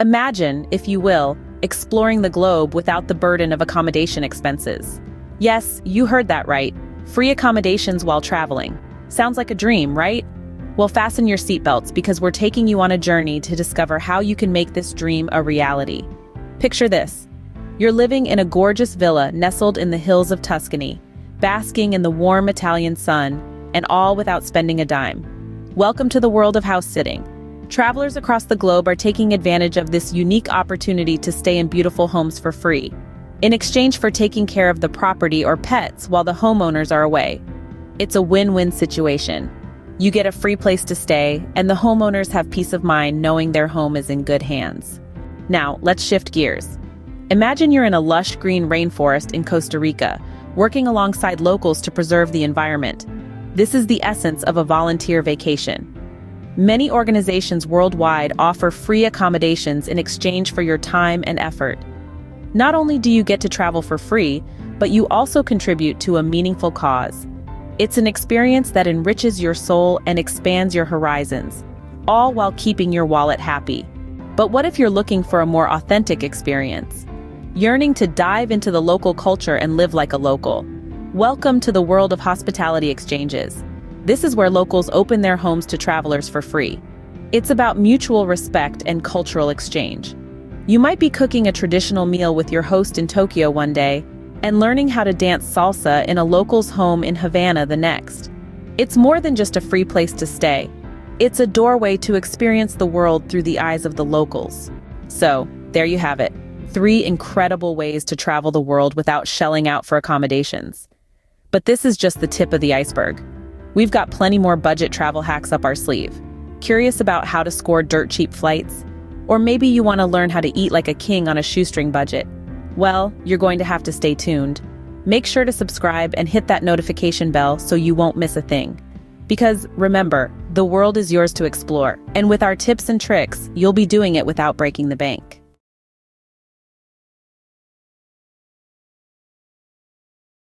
Imagine, if you will, exploring the globe without the burden of accommodation expenses. Yes, you heard that right. Free accommodations while traveling. Sounds like a dream, right? Well, fasten your seatbelts because we're taking you on a journey to discover how you can make this dream a reality. Picture this. You're living in a gorgeous villa nestled in the hills of Tuscany, basking in the warm Italian sun, and all without spending a dime. Welcome to the world of house sitting. Travelers across the globe are taking advantage of this unique opportunity to stay in beautiful homes for free, in exchange for taking care of the property or pets while the homeowners are away. It's a win-win situation. You get a free place to stay, and the homeowners have peace of mind knowing their home is in good hands. Now, let's shift gears. Imagine you're in a lush green rainforest in Costa Rica, working alongside locals to preserve the environment. This is the essence of a volunteer vacation. Many organizations worldwide offer free accommodations in exchange for your time and effort. Not only do you get to travel for free, but you also contribute to a meaningful cause. It's an experience that enriches your soul and expands your horizons, all while keeping your wallet happy. But what if you're looking for a more authentic experience? Yearning to dive into the local culture and live like a local? Welcome to the world of hospitality exchanges. This is where locals open their homes to travelers for free. It's about mutual respect and cultural exchange. You might be cooking a traditional meal with your host in Tokyo one day, and learning how to dance salsa in a local's home in Havana the next. It's more than just a free place to stay. It's a doorway to experience the world through the eyes of the locals. So, there you have it. 3 incredible ways to travel the world without shelling out for accommodations. But this is just the tip of the iceberg. We've got plenty more budget travel hacks up our sleeve. Curious about how to score dirt-cheap flights? Or maybe you want to learn how to eat like a king on a shoestring budget? Well, you're going to have to stay tuned. Make sure to subscribe and hit that notification bell so you won't miss a thing. Because remember, the world is yours to explore, and with our tips and tricks, you'll be doing it without breaking the bank.